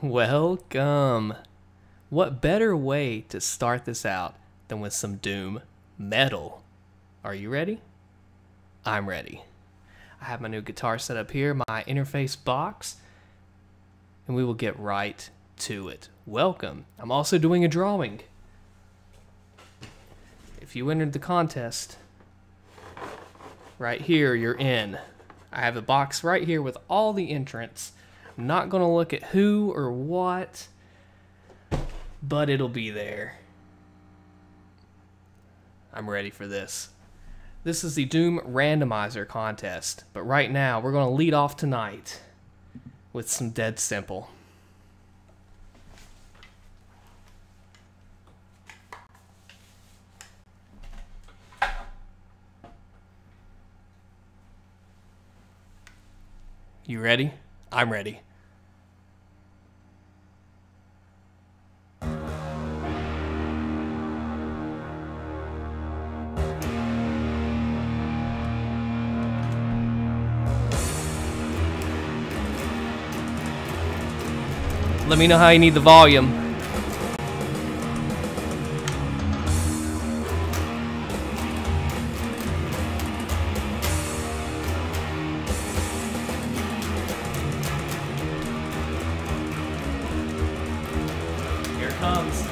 Welcome. What better way to start this out than with some doom metal? Are you ready? I'm ready. I have my new guitar set up here, my interface box, and we will get right to it. Welcome. I'm also doing a drawing. If you entered the contest, right here, you're in. I have a box right here with all the entrants. I'm not going to look at who or what, but it'll be there. I'm ready for this. This is the Doom Randomizer contest, but right now we're going to lead off tonight with some Dead Simple. You ready? I'm ready. Let me know how you need the volume. Here it comes.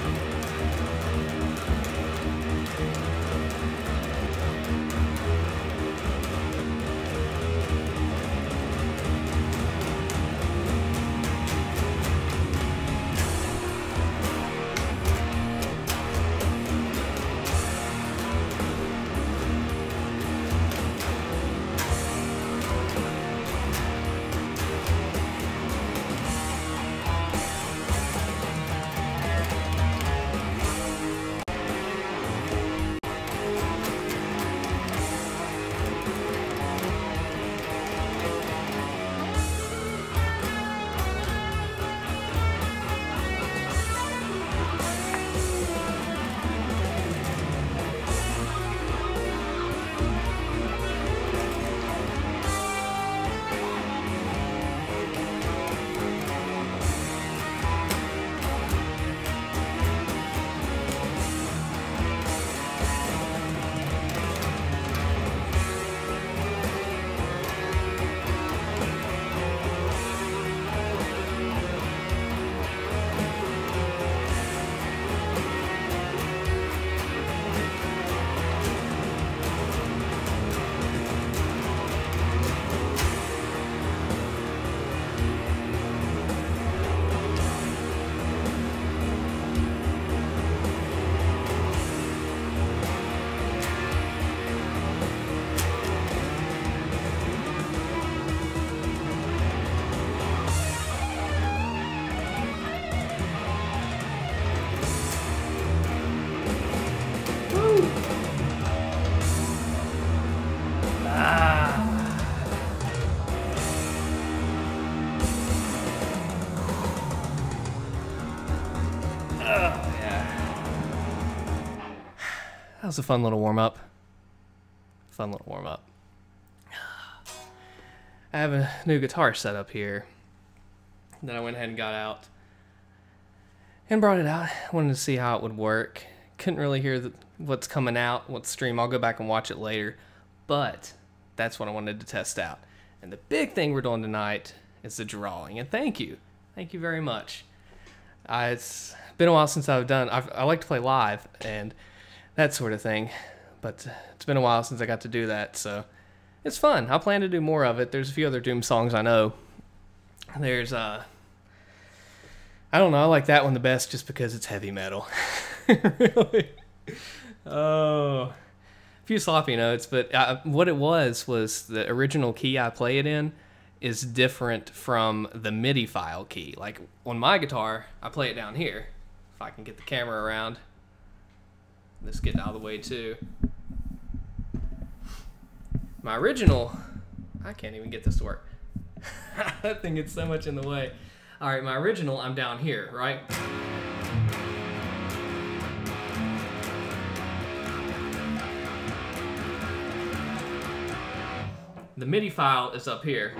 That was a fun little warm-up. Fun little warm-up. I have a new guitar set up here that I went ahead and got out and brought it out. I wanted to see how it would work. Couldn't really hear what's coming out, what's stream. I'll go back and watch it later, but that's what I wanted to test out. And the big thing we're doing tonight is the drawing, and thank you very much. It's been a while since I've done. I like to play live and that sort of thing, but it's been a while since I got to do that, so it's fun. I plan to do more of it. There's a few other Doom songs I know. There's I don't know, I like that one the best just because it's heavy metal. Really. Oh, a few sloppy notes, but what it was the original key I play it in is different from the MIDI file key. Like on my guitar, I play it down here. If I can get the camera around. This getting out of the way too. My original, I can't even get this to work. That thing gets so much in the way. All right, my original, I'm down here, right? The MIDI file is up here.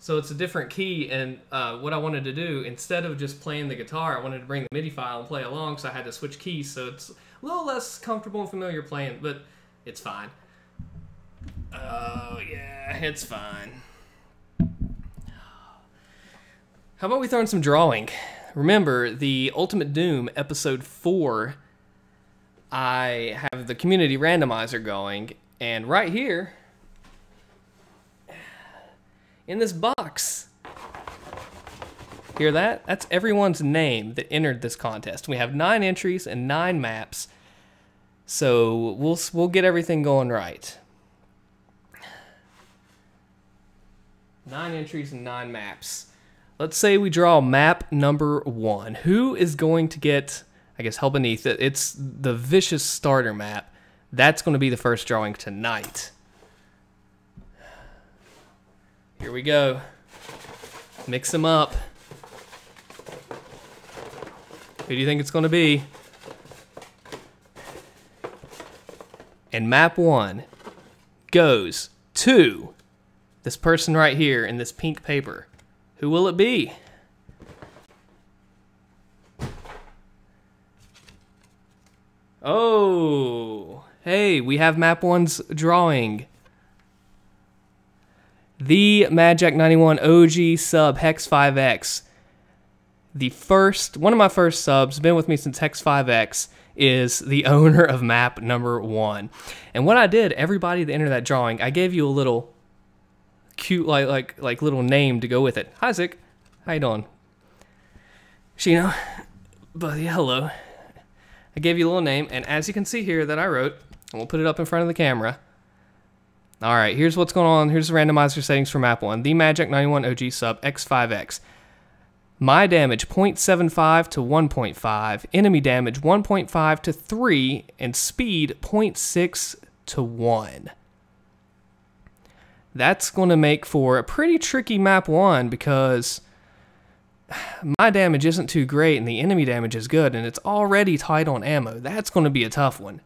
So it's a different key, and what I wanted to do, instead of just playing the guitar, I wanted to bring the MIDI file and play along, so I had to switch keys, so it's a little less comfortable and familiar playing, but it's fine. Oh, yeah, it's fine. How about we throw in some drawing? Remember, the Ultimate Doom Episode 4, I have the community randomizer going, and right here, in this box, hear that? That's everyone's name that entered this contest. We have 9 entries and 9 maps, so we'll get everything going right. 9 entries and 9 maps. Let's say we draw map number 1. Who is going to get, I guess, hell beneath it? It's the Vicious Starter map. That's going to be the first drawing tonight. Here we go. Mix them up. Who do you think it's going to be? And map 1 goes to this person right here in this pink paper. Who will it be? Oh, hey, we have map 1's drawing. The Madjack91 OG sub Hex5X. One of my first subs, been with me since Hex5X, is the owner of map number 1. And what I did, everybody that entered that drawing, I gave you a little cute, like little name to go with it. Hi, Zik. How you doing? Shino. Buddy, hello. I gave you a little name, and as you can see here that I wrote, and we'll put it up in front of the camera. All right, here's what's going on. Here's the randomizer settings for map 1. The Madjack91 OG sub X5X. My damage 0.75 to 1.5. Enemy damage 1.5 to 3. And speed 0.6 to 1. That's going to make for a pretty tricky map 1 because my damage isn't too great and the enemy damage is good and it's already tight on ammo. That's going to be a tough one.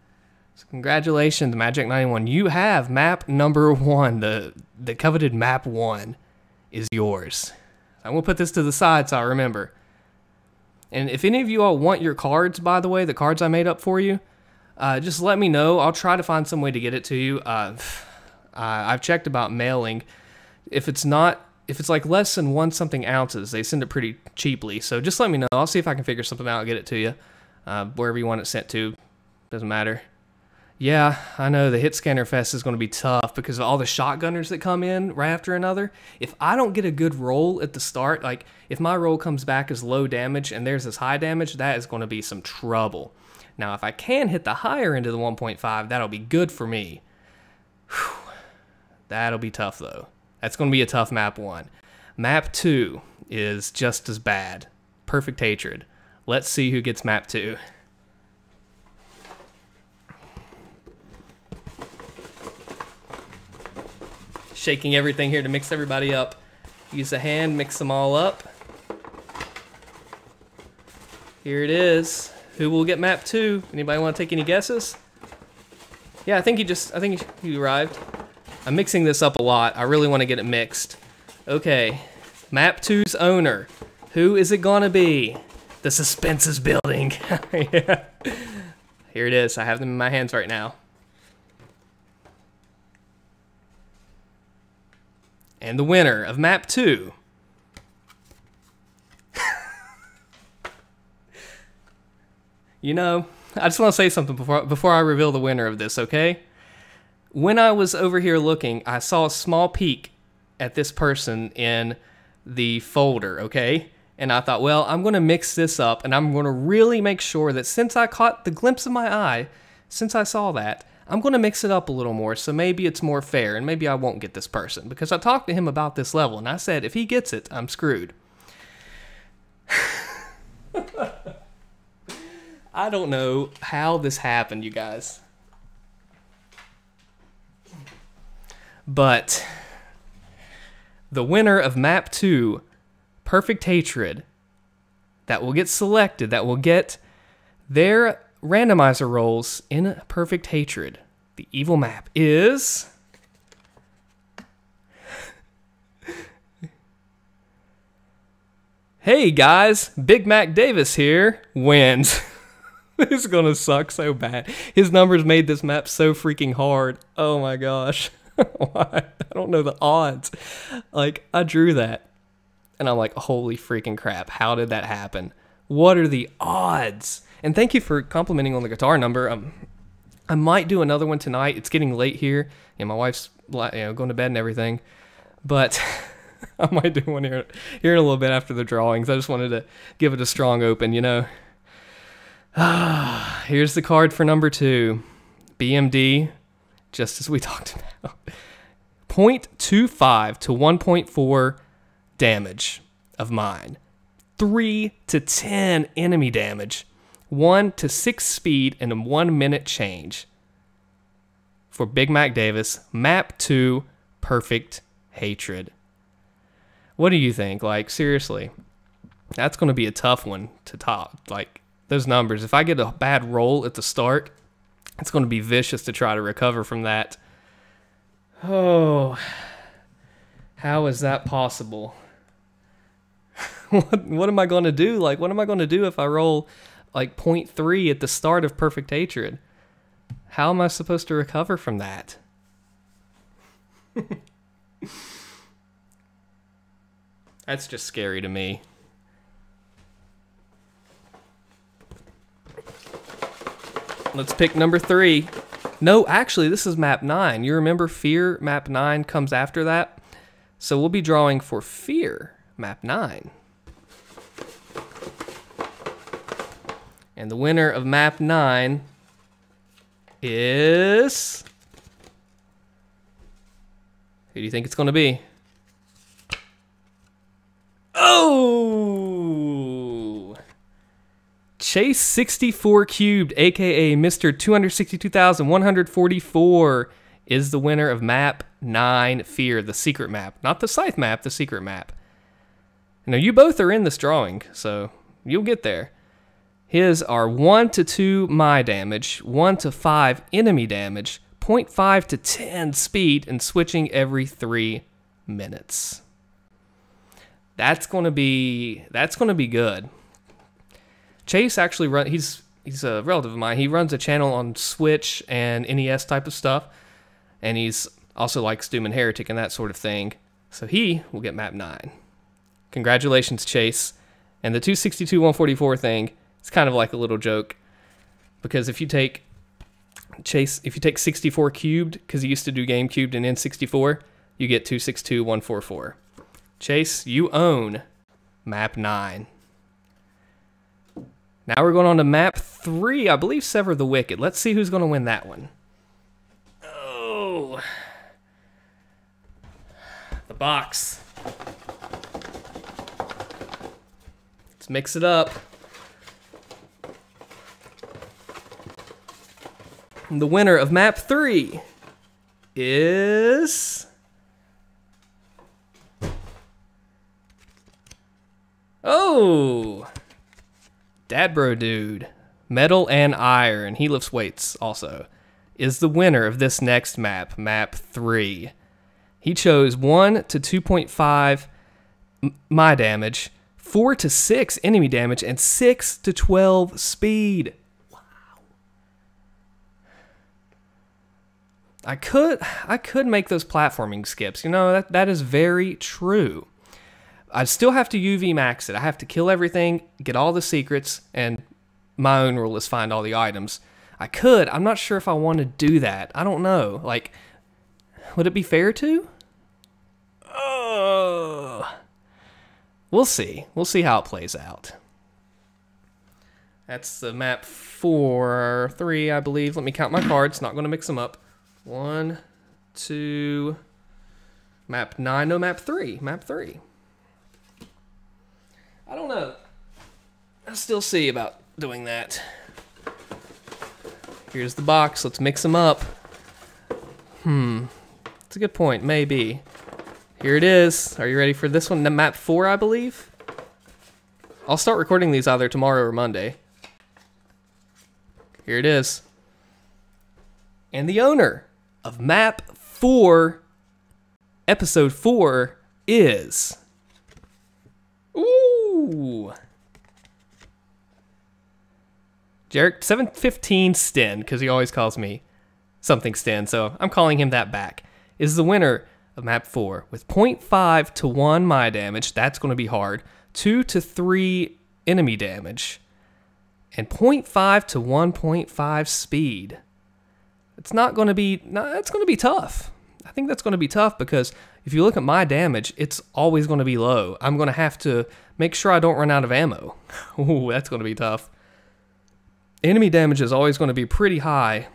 So congratulations, Madjack91. You have map number 1. The coveted map 1 is yours. I'm going to put this to the side so I remember. And if any of you all want your cards, by the way, the cards I made up for you, just let me know. I'll try to find some way to get it to you. I've checked about mailing. If it's like less than 1 something ounces, they send it pretty cheaply. So just let me know. I'll see if I can figure something out and get it to you. Wherever you want it sent to. Doesn't matter. Yeah, I know the Hit Scanner Fest is going to be tough because of all the shotgunners that come in right after another. If I don't get a good roll at the start, like if my roll comes back as low damage and there's this high damage, that is going to be some trouble. Now, if I can hit the higher end of the 1.5, that'll be good for me. Whew. That'll be tough, though. That's going to be a tough map 1. Map 2 is just as bad. Perfect Hatred. Let's see who gets map 2. Shaking everything here to mix everybody up. Use a hand, mix them all up. Here it is. Who will get map 2? Anybody want to take any guesses? Yeah, I think he arrived. I'm mixing this up a lot. I really want to get it mixed. Okay, map 2's owner. Who is it gonna be? The suspense is building. Yeah. Here it is. I have them in my hands right now. And the winner of map 2. You know, I just want to say something before I reveal the winner of this, okay? When I was over here looking, I saw a small peek at this person in the folder, okay? And I thought, well, I'm going to mix this up, and I'm going to really make sure that since I caught the glimpse of my eye, since I saw that, I'm going to mix it up a little more, so maybe it's more fair, and maybe I won't get this person. Because I talked to him about this level, and I said, if he gets it, I'm screwed. I don't know how this happened, you guys. But the winner of map 2, Perfect Hatred, that will get selected, that will get their randomizer rolls in Perfect Hatred, the evil map, is Hey guys, Big Mac Davis here, wins. This is gonna suck so bad. His numbers made this map so freaking hard. Oh my gosh. I don't know the odds. Like, I drew that, and I'm like, holy freaking crap, how did that happen? What are the odds? And thank you for complimenting on the guitar number. I might do another one tonight. It's getting late here, and my wife's going to bed and everything. But I might do one here in a little bit after the drawings. I just wanted to give it a strong open, you know. Here's the card for number 2. BMD, just as we talked about. 0.25 to 1.4 damage of mine. 3 to 10 enemy damage. 1 to 6 speed and a 1 minute change. For Big Mac Davis, map 2, Perfect Hatred. What do you think? Like, seriously, that's going to be a tough one to top. Like, those numbers, if I get a bad roll at the start, it's going to be vicious to try to recover from that. Oh, how is that possible? What am I going to do? Like, what am I going to do if I roll like 0.3 at the start of Perfect Hatred? How am I supposed to recover from that? That's just scary to me. Let's pick number 3. No, actually, this is map 9. You remember Fear, map 9 comes after that? So we'll be drawing for Fear, map 9. And the winner of map 9 is... Who do you think it's going to be? Oh! Chase 64 Cubed, aka Mr. 262,144, is the winner of map 9, Fear, the secret map. Not the Scythe map, the secret map. Now, you both are in this drawing, so you'll get there. His are 1 to 2 my damage, 1 to 5 enemy damage, 0.5 to 10 speed, and switching every 3 minutes. That's gonna be good. Chase actually he's a relative of mine. He runs a channel on Switch and NES type of stuff, and he's also likes Doom and Heretic and that sort of thing. So he will get map 9. Congratulations, Chase. And the 262-144 thing, it's kind of like a little joke, because if you take Chase, if you take 64 cubed, because he used to do game cubed and N64, you get 262-144. Chase, you own map 9. Now we're going on to map 3, I believe Sever the Wicked. Let's see who's going to win that one. Oh. The box. Let's mix it up. And the winner of map 3 is... Oh! Dadbro Dude, Metal and Iron, he lifts weights also, is the winner of this next map, map 3. He chose 1 to 2.5 my damage, 4 to 6 enemy damage, and 6 to 12 speed. Wow. I could make those platforming skips. You know, that is very true. I still have to UV max it. I have to kill everything, get all the secrets, and my own rule is find all the items. I could. I'm not sure if I want to do that. I don't know. Like, would it be fair to? We'll see. We'll see how it plays out. That's the map 3, I believe. Let me count my cards. Not going to mix them up. 1, 2, map 9. No, map 3. Map 3. I don't know. I'll still see about doing that. Here's the box. Let's mix them up. That's a good point. Maybe. Here it is. Are you ready for this one? The map 4, I believe. I'll start recording these either tomorrow or Monday. Here it is. And the owner of map 4, episode 4, is... Ooh! Jarek 715 Sten, because he always calls me something Sten, so I'm calling him that back, is the winner of map 4 with 0.5 to 1 my damage. That's going to be hard. 2 to 3 enemy damage, and 0.5 to 1.5 speed. It's not going to be. It's going to be tough. I think that's going to be tough because if you look at my damage, it's always going to be low. I'm going to have to make sure I don't run out of ammo. Ooh, that's going to be tough. Enemy damage is always going to be pretty high.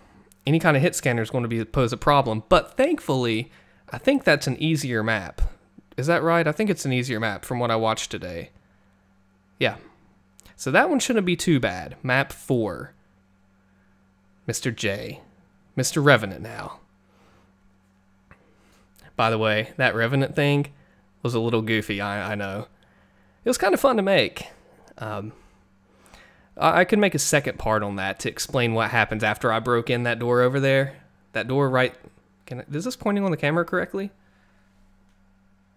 Any kind of hit scanner is going to pose a problem. But thankfully, I think that's an easier map. Is that right? I think it's an easier map from what I watched today. Yeah. So that one shouldn't be too bad. Map 4. Mr. J. Mr. Revenant now. By the way, that Revenant thing was a little goofy, I know. It was kind of fun to make. I could make a second part on that to explain what happens after I broke in that door over there. That door right... is this pointing on the camera correctly?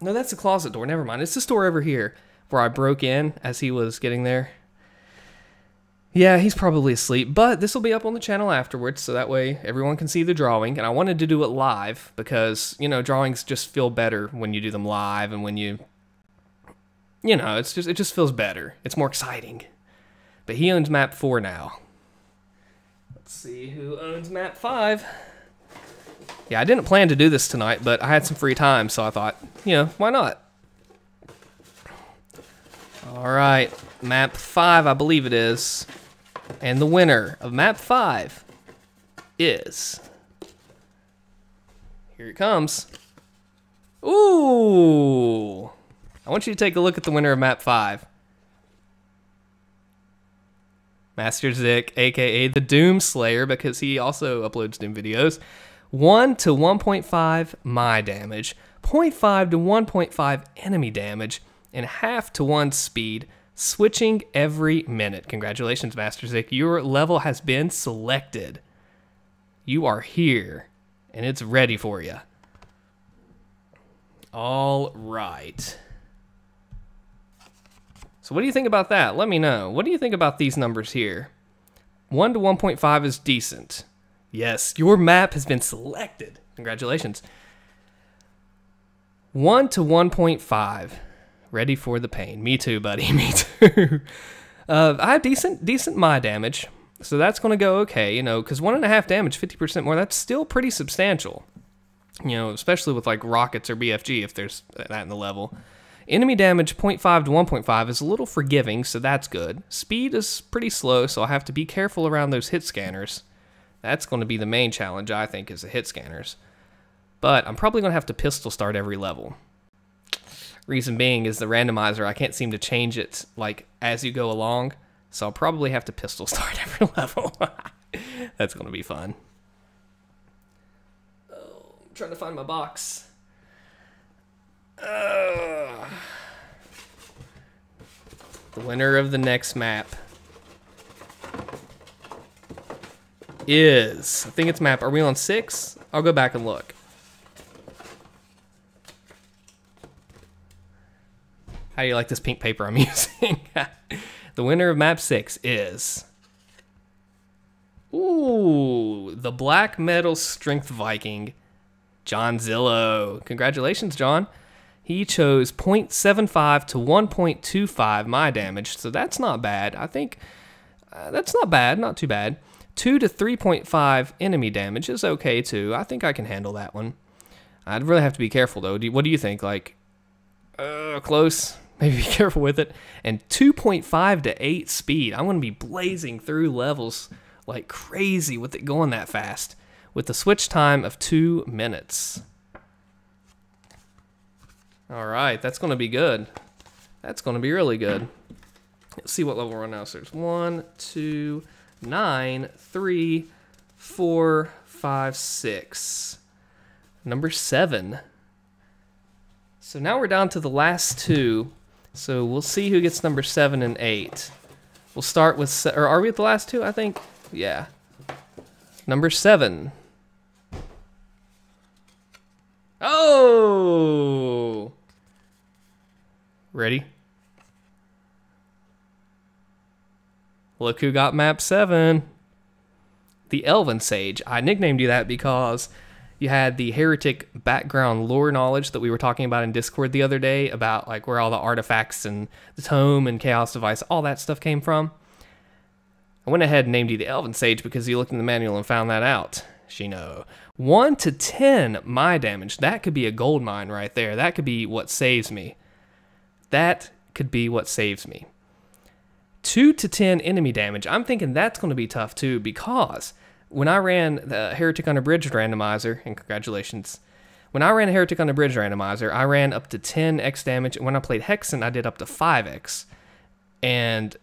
No, that's the closet door. Never mind. It's this door over here where I broke in as he was getting there. Yeah, he's probably asleep, but this will be up on the channel afterwards, so that way everyone can see the drawing. And I wanted to do it live because, you know, drawings just feel better when you do them live, and when you know, it just feels better. It's more exciting. But he owns map 4 now. Let's see who owns map 5. Yeah, I didn't plan to do this tonight, but I had some free time, so I thought, you know, why not? All right, map 5, I believe it is. And the winner of map 5 is... Here it comes. Ooh! I want you to take a look at the winner of map 5. Master Zik, aka the Doom Slayer, because he also uploads Doom videos. 1 to 1.5 my damage, 0.5 to 1.5 enemy damage, and half to 1 speed, switching every minute. Congratulations, Master Zik. Your level has been selected. You are here, and it's ready for you. All right. So what do you think about that? Let me know. What do you think about these numbers here? 1 to 1.5 is decent. Yes, your map has been selected. Congratulations. 1 to 1.5. Ready for the pain. Me too, buddy. Me too. I have decent my damage. So that's going to go okay, you know, because 1.5 damage, 50% more, that's still pretty substantial. You know, especially with like rockets or BFG, if there's that in the level. Enemy damage 0.5 to 1.5 is a little forgiving, so that's good. Speed is pretty slow, so I have to be careful around those hit scanners. That's going to be the main challenge, I think, is the hit scanners. But I'm probably going to have to pistol start every level. Reason being is the randomizer, I can't seem to change it like as you go along, so I'll probably have to pistol start every level. That's going to be fun. Oh, I'm trying to find my box. The winner of the next map is, I think it's map, are we on 6? I'll go back and look. How do you like this pink paper I'm using? The winner of map 6 is... Ooh, the Black Metal Strength Viking, John Zillow. Congratulations, John. He chose 0.75 to 1.25 my damage, so that's not bad. I think that's not bad, not too bad. 2 to 3.5 enemy damage is okay, too. I think I can handle that one. I'd really have to be careful, though. What do you think? Like, close? Maybe be careful with it. And 2.5 to 8 speed. I'm going to be blazing through levels like crazy with it going that fast, with the switch time of 2 minutes. All right, that's going to be good. That's going to be really good. Let's see what level we're on now. So there's 1, 2, 9, 3, 4, 5, 6. Number 7. So now we're down to the last 2. So we'll see who gets number 7 and 8. We'll start with, or are we at the last 2? I think, yeah. Number 7. Oh! Ready? Look who got map 7. The Elven Sage. I nicknamed you that because you had the heretic background lore knowledge that we were talking about in Discord the other day about like where all the artifacts and the tome and chaos device, all that stuff came from. I went ahead and named you the Elven Sage because you looked in the manual and found that out. Shino. 1 to 10 my damage. That could be a gold mine right there. That could be what saves me. That could be what saves me. 2 to 10 enemy damage. I'm thinking that's going to be tough too because when I ran the Heretic Unabridged randomizer, and congratulations, when I ran a Heretic Unabridged randomizer, I ran up to 10x damage. When I played Hexen, I did up to 5x. And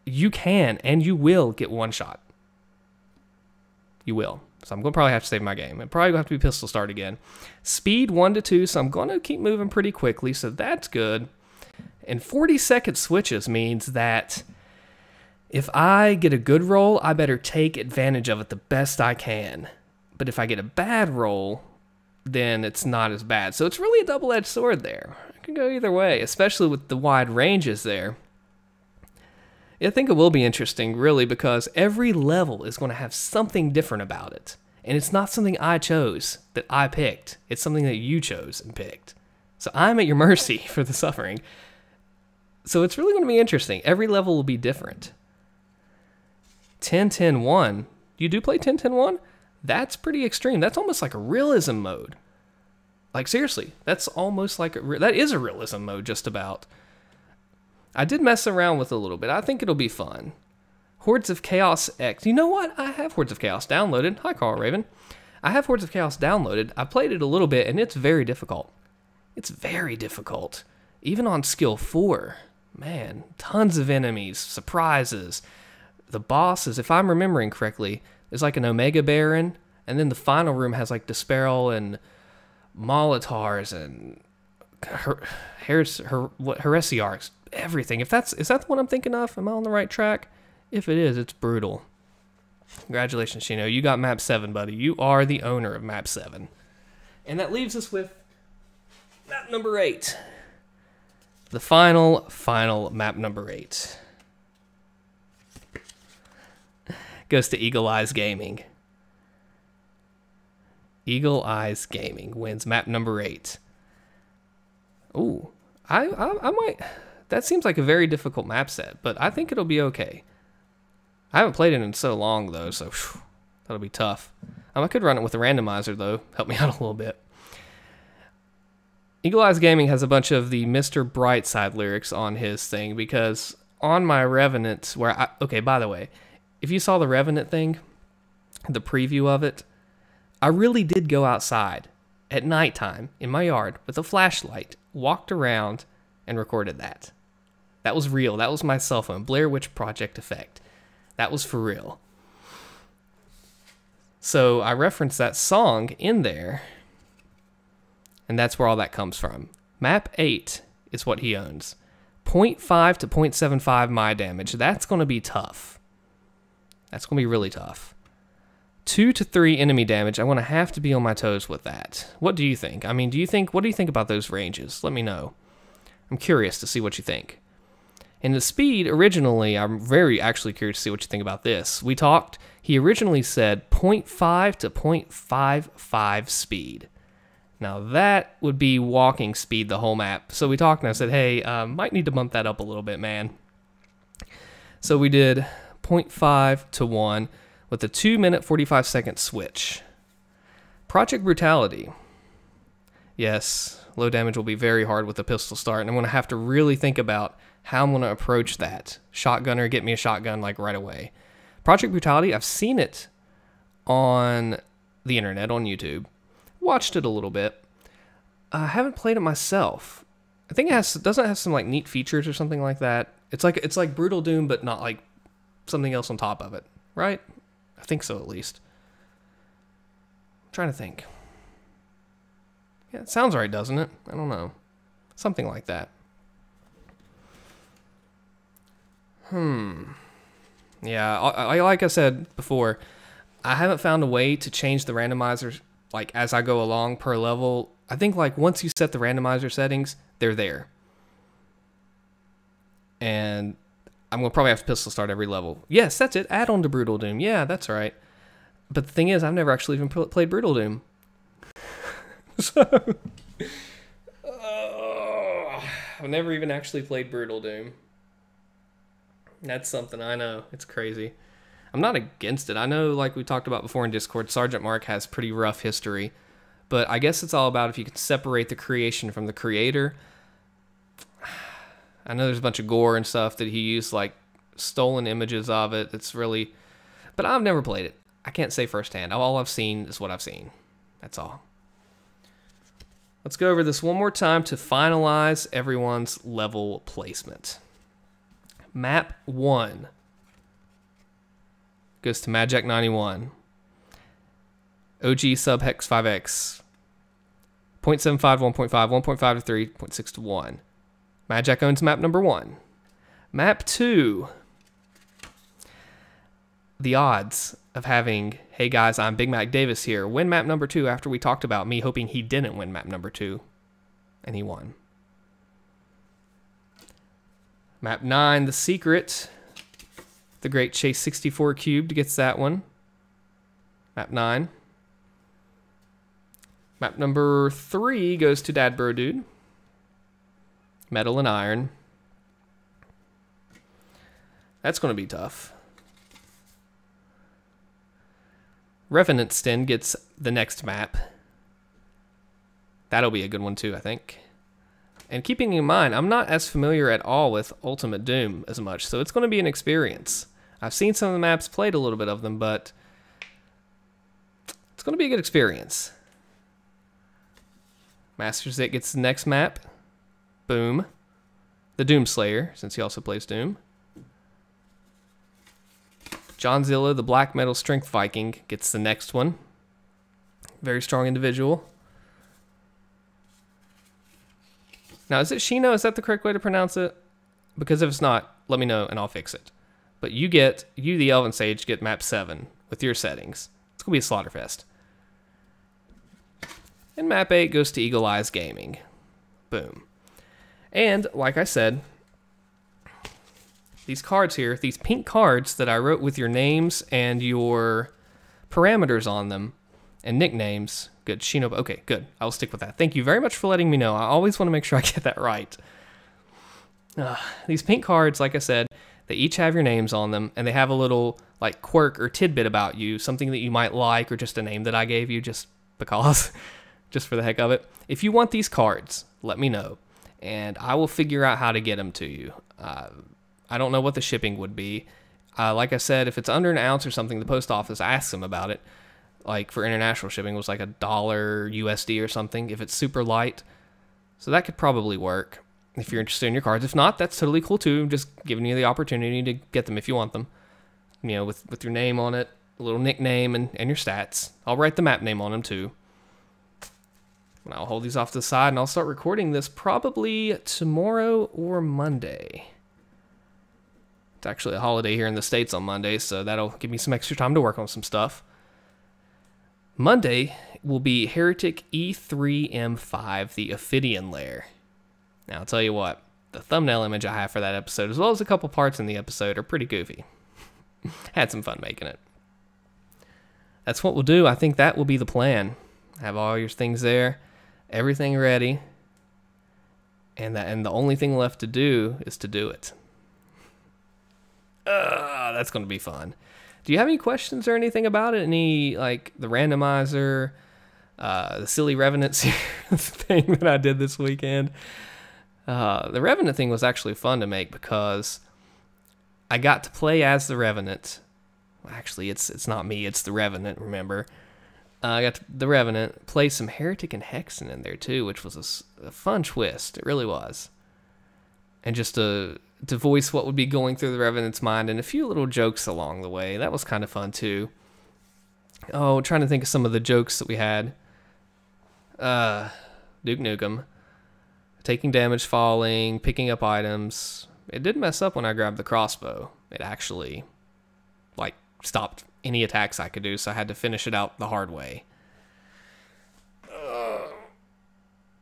you can and you will get one shot. You will. So I'm going to probably have to save my game. It probably going to have to be pistol start again. Speed 1 to 2, so I'm going to keep moving pretty quickly, so that's good. And 40-second switches means that if I get a good roll, I better take advantage of it the best I can. But if I get a bad roll, then it's not as bad. So it's really a double-edged sword there. It can go either way, especially with the wide ranges there. I think it will be interesting, really, because every level is going to have something different about it. And it's not something I chose, that I picked. It's something that you chose and picked. So I'm at your mercy for the suffering. So it's really going to be interesting. Every level will be different. 10-10-1. You do play 10-10-1? That's pretty extreme. That's almost like a realism mode. Like, seriously, that's almost like that is a realism mode, just about. I did mess around with it a little bit. I think it'll be fun. Hordes of Chaos X. You know what? I have Hordes of Chaos downloaded. Hi, Carl Raven. I have Hordes of Chaos downloaded. I played it a little bit, and it's very difficult. It's very difficult. Even on skill 4. Man, tons of enemies, surprises. The bosses, if I'm remembering correctly, there's like an Omega Baron, and then the final room has like Disperal and Molotars and Heresiarchs. Everything. Is that the one I'm thinking of? Am I on the right track? If it is, it's brutal. Congratulations, Shino. You got map 7, buddy. You are the owner of map 7. And that leaves us with map number 8. The final map number 8. Goes to Eagle Eyes Gaming. Eagle Eyes Gaming wins map number 8. Ooh. I might... That seems like a very difficult map set, but I think it'll be okay. I haven't played it in so long, though, so that'll be tough. I could run it with a randomizer, though. Help me out a little bit. Eagle Eyes Gaming has a bunch of the Mr. Brightside lyrics on his thing, because on my Revenant, okay, by the way, if you saw the Revenant thing, the preview of it, I really did go outside at nighttime in my yard with a flashlight, walked around, and recorded that. That was real. That was my cell phone. Blair Witch Project effect. That was for real. So I referenced that song in there, and that's where all that comes from. Map 8 is what he owns. 0.5 to 0.75 my damage. That's going to be tough. That's going to be really tough. 2 to 3 enemy damage. I'm going to have to be on my toes with that. What do you think? I mean, what do you think about those ranges? Let me know. I'm curious to see what you think. And the speed, originally, I'm very actually curious to see what you think about this. We talked, he originally said 0.5 to 0.55 speed. Now that would be walking speed the whole map. So we talked and I said, hey, might need to bump that up a little bit, man. So we did 0.5 to 1 with a 2-minute 45-second switch. Project Brutality. Yes, low damage will be very hard with a pistol start, and I'm going to have to really think about how I'm going to approach that. Shotgunner, get me a shotgun like right away. Project Brutality, I've seen it on the internet, on YouTube. Watched it a little bit. I haven't played it myself. I think doesn't it have some like neat features or something like that. It's like Brutal Doom, but not like something else on top of it, right? I think so, at least. I'm trying to think. Yeah, it sounds right, doesn't it? I don't know. Something like that. Yeah, like I said before, I haven't found a way to change the randomizers like as I go along per level. I think like once you set the randomizer settings, they're there. And I'm going to probably have to pistol start every level. Yes, that's it. Add on to Brutal Doom. Yeah, that's right. But the thing is, I've never actually even played Brutal Doom. So, I've never even actually played Brutal Doom. That's something I know. It's crazy. I'm not against it. I know, like we talked about before in Discord, Sergeant Mark has pretty rough history. But I guess it's all about if you can separate the creation from the creator. I know there's a bunch of gore and stuff that he used, like stolen images of it. It's really... But I've never played it. I can't say firsthand. All I've seen is what I've seen. That's all. Let's go over this one more time to finalize everyone's level placement. Map 1 goes to MadJack91. OG Subhex 5X. 0.75, 1.5, 1.5 to 3, 0.6 to 1. MadJack owns map number 1. Map 2. The odds of having, hey guys, I'm Big Mac Davis here, win map number 2 after we talked about me hoping he didn't win map number 2. And he won. Map 9, The Secret. The great Chase 64 Cubed gets that one. Map 9. Map number 3 goes to Dad Bro Dude. Metal and Iron. That's going to be tough. Revenantston gets the next map. That'll be a good one too, I think. And keeping in mind, I'm not as familiar at all with Ultimate Doom as much, so it's going to be an experience. I've seen some of the maps, played a little bit of them, but it's going to be a good experience. Masters It gets the next map. Boom. The Doomslayer, since he also plays Doom. Johnzilla, the Black Metal Strength Viking, gets the next one. Very strong individual. Now, is it Shino? Is that the correct way to pronounce it? Because if it's not, let me know and I'll fix it. But you, the Elven Sage, get map 7 with your settings. It's going to be a slaughterfest. And map 8 goes to Eagle Eyes Gaming. Boom. And, like I said, these cards here, these pink cards that I wrote with your names and your parameters on them and nicknames. Good. Shino. Okay, good. I'll stick with that. Thank you very much for letting me know. I always want to make sure I get that right. These pink cards, like I said, they each have your names on them, and they have a little like quirk or tidbit about you, something that you might like, or just a name that I gave you just because, just for the heck of it. If you want these cards, let me know, and I will figure out how to get them to you. I don't know what the shipping would be. Like I said, if it's under an ounce or something, the post office asks them about it. Like for international shipping, it was like $1 USD or something if it's super light. So that could probably work if you're interested in your cards. If not, that's totally cool too. I'm just giving you the opportunity to get them if you want them. You know, with your name on it, a little nickname, and your stats. I'll write the map name on them too. And I'll hold these off to the side, and I'll start recording this probably tomorrow or Monday. It's actually a holiday here in the States on Monday, so that'll give me some extra time to work on some stuff. Monday will be Heretic E3M5, the Ophidian Lair. Now, I'll tell you what, the thumbnail image I have for that episode, as well as a couple parts in the episode, are pretty goofy. Had some fun making it. That's what we'll do. I think that will be the plan. Have all your things there, everything ready, and the only thing left to do is to do it. That's going to be fun. Do you have any questions or anything about it? Any, like, the randomizer, the silly Revenant thing that I did this weekend? The Revenant thing was actually fun to make because I got to play as the Revenant. Well, actually, it's not me, it's the Revenant, remember? I got the Revenant, play some Heretic and Hexen in there too, which was a fun twist. It really was. And just to voice what would be going through the Revenant's mind and a few little jokes along the way. That was kind of fun too. Oh, trying to think of some of the jokes that we had. Duke Nukem. Taking damage, falling, picking up items. It did mess up when I grabbed the crossbow. It actually, like, stopped any attacks I could do, so I had to finish it out the hard way.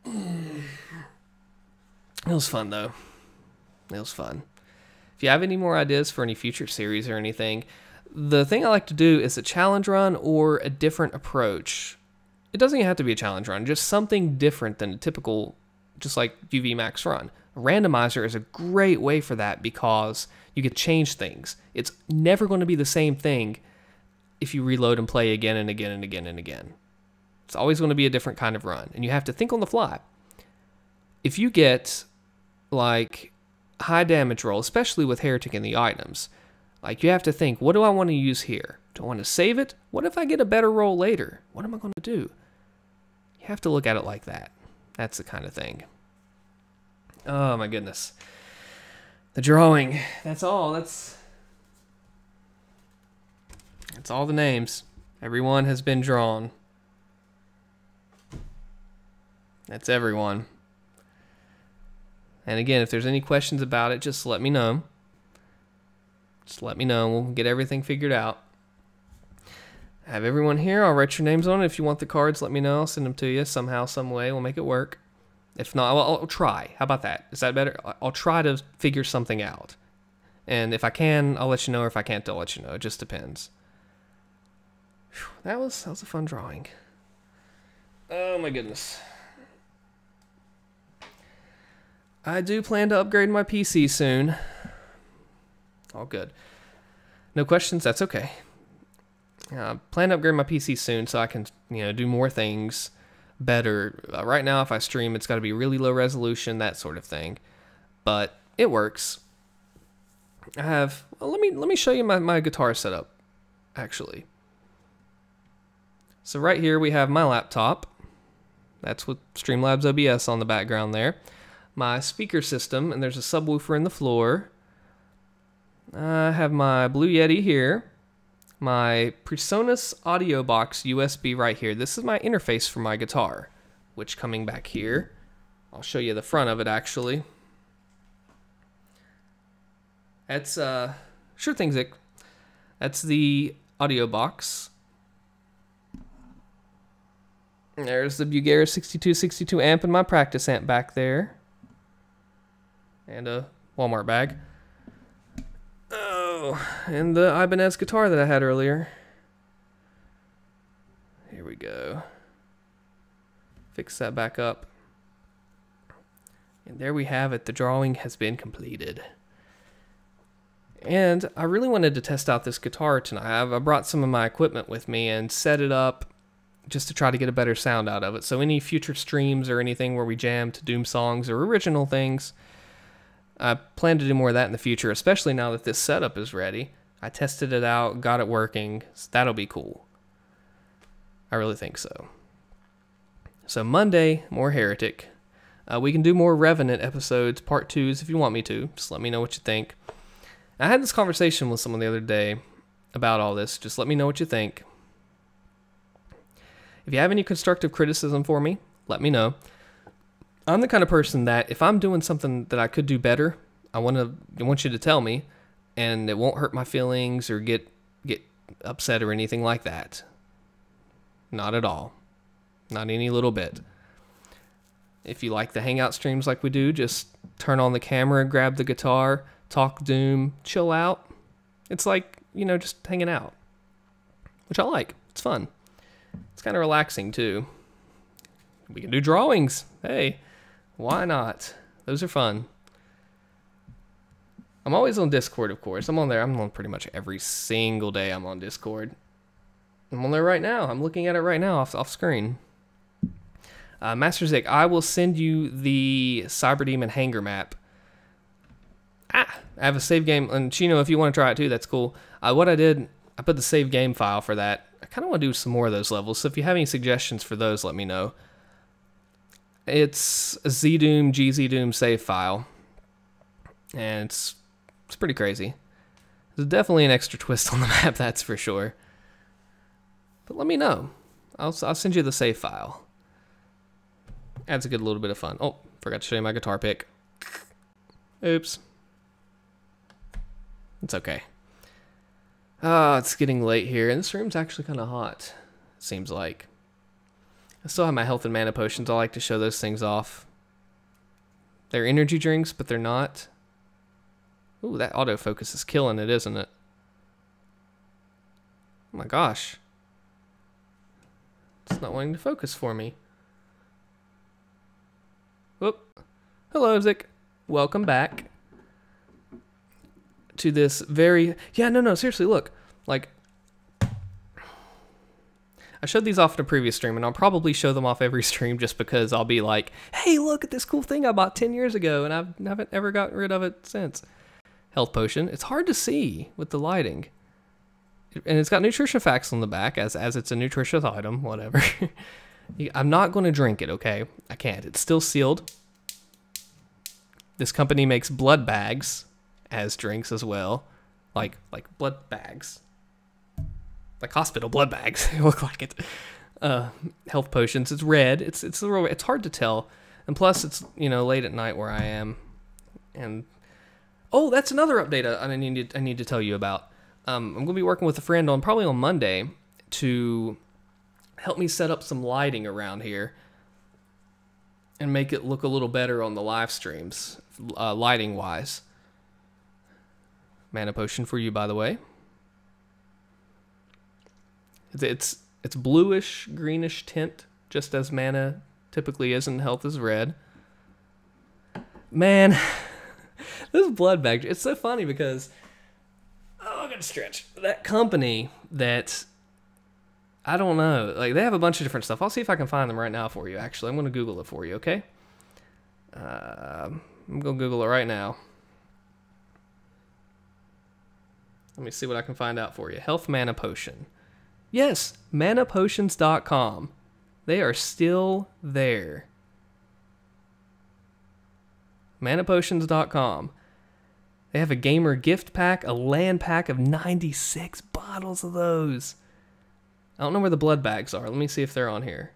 It was fun, though. It was fun. If you have any more ideas for any future series or anything, the thing I like to do is a challenge run or a different approach. It doesn't even have to be a challenge run, just something different than a typical, just like UV Max run. A randomizer is a great way for that because you can change things. It's never going to be the same thing if you reload and play again and again and again and again. It's always going to be a different kind of run, and you have to think on the fly. If you get like high damage roll, especially with Heretic in the items, like you have to think, what do I want to use here? Do I want to save it? What if I get a better roll later? What am I going to do? You have to look at it like that. That's the kind of thing. Oh my goodness. The drawing. That's all. That's all the names. Everyone has been drawn. That's everyone. And again, if there's any questions about it, just let me know. Just let me know. We'll get everything figured out. I have everyone here. I'll write your names on it. If you want the cards, let me know. I'll send them to you somehow, some way. We'll make it work. If not, I'll try. How about that? Is that better? I'll try to figure something out. And if I can, I'll let you know. Or if I can't, I'll let you know. It just depends. Whew, that was a fun drawing. Oh my goodness. I do plan to upgrade my PC soon. All good. No questions? That's okay. Plan to upgrade my PC soon so I can, do more things better. Right now, if I stream, it's got to be really low resolution, that sort of thing. But it works. I have. Well, let me show you my guitar setup, actually. So right here we have my laptop. That's with Streamlabs OBS on the background there. My speaker system, and there's a subwoofer in the floor. I have my Blue Yeti here. My PreSonus audio box USB right here. This is my interface for my guitar, which coming back here, I'll show you the front of it actually. That's sure thing, Zick. That's the audio box. There's the Bugera 6262 amp and my practice amp back there. And a Walmart bag. Oh, and the Ibanez guitar that I had earlier. Here we go. Fix that back up. And there we have it. The drawing has been completed. And I really wanted to test out this guitar tonight. I brought some of my equipment with me and set it up just to try to get a better sound out of it. So any future streams or anything where we jam to Doom songs or original things, I plan to do more of that in the future, especially now that this setup is ready. I tested it out, got it working, so that'll be cool. I really think so. So Monday, more Heretic. We can do more Revenant episodes, part 2s if you want me to. Just let me know what you think. I had this conversation with someone the other day about all this. Just let me know what you think. If you have any constructive criticism for me, let me know. I'm the kind of person that if I'm doing something that I could do better, I want you to tell me, and it won't hurt my feelings or get upset or anything like that. Not at all. Not any little bit. If you like the Hangout streams like we do, just turn on the camera, grab the guitar, talk Doom, chill out. It's like, just hanging out, which I like. It's fun. It's kind of relaxing too. We can do drawings. Hey, why not? Those are fun. I'm always on Discord, of course. I'm on there. I'm on pretty much every single day. I'm on Discord. I'm on there right now. I'm looking at it right now off screen. Master Zick, I will send you the Cyberdemon Hanger map. I have a save game. And Chino, if you want to try it too, that's cool. What I did, I put the save game file for that. I kind of want to do some more of those levels. So if you have any suggestions for those, let me know. It's a ZDoom, GZDoom save file. And it's pretty crazy. There's definitely an extra twist on the map, that's for sure. But let me know. I'll send you the save file. Adds a good little bit of fun. Oh, forgot to show you my guitar pick. Oops. It's okay. It's getting late here, and this room's actually kind of hot, it seems like. I still have my health and mana potions. I like to show those things off. They're energy drinks, but they're not. Ooh, that autofocus is killing it, isn't it? Oh my gosh. It's not wanting to focus for me. Whoop. Hello, Zik. Welcome back to this very... Yeah, no, seriously, look. Like, I showed these off in a previous stream, and I'll probably show them off every stream just because I'll be like, hey, look at this cool thing I bought 10 years ago, and I haven't ever gotten rid of it since. Health potion. It's hard to see with the lighting. And it's got nutrition facts on the back, as it's a nutritious item, whatever. I'm not going to drink it, okay? I can't. It's still sealed. This company makes blood bags as drinks as well. Like blood bags. Like hospital blood bags. They look like it. Health potions. It's red. It's hard to tell. And plus, it's late at night where I am. And oh, that's another update I need to tell you about. I'm gonna be working with a friend probably on Monday to help me set up some lighting around here and make it look a little better on the live streams, lighting wise. Mana potion for you, by the way. It's bluish, greenish tint, just as mana typically is, and health is red. Man, this blood bag, it's so funny because, I'm gonna stretch. That company that, I don't know, like they have a bunch of different stuff. I'll see if I can find them right now for you, actually. I'm gonna Google it for you, okay? I'm gonna Google it right now. Let me see what I can find out for you. Health mana potion. Yes, manapotions.com. They are still there. Manapotions.com. They have a gamer gift pack, a land pack of 96 bottles of those. I don't know where the blood bags are. Let me see if they're on here.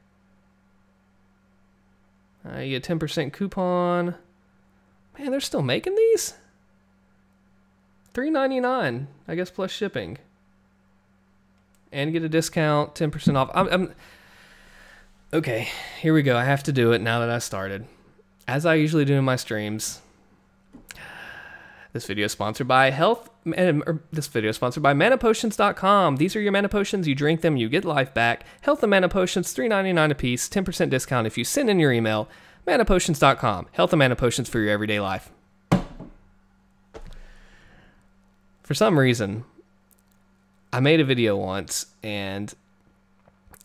You get a 10% coupon. Man, they're still making these? $3.99, I guess, plus shipping. And get a discount, 10% off. Okay, here we go. I have to do it now that I started. As I usually do in my streams. This video is sponsored by manapotions.com. These are your mana potions. You drink them, you get life back. Health and mana potions, $3.99 a piece, 10% discount if you send in your email. Manapotions.com. Health and mana potions for your everyday life. For some reason, I made a video once, and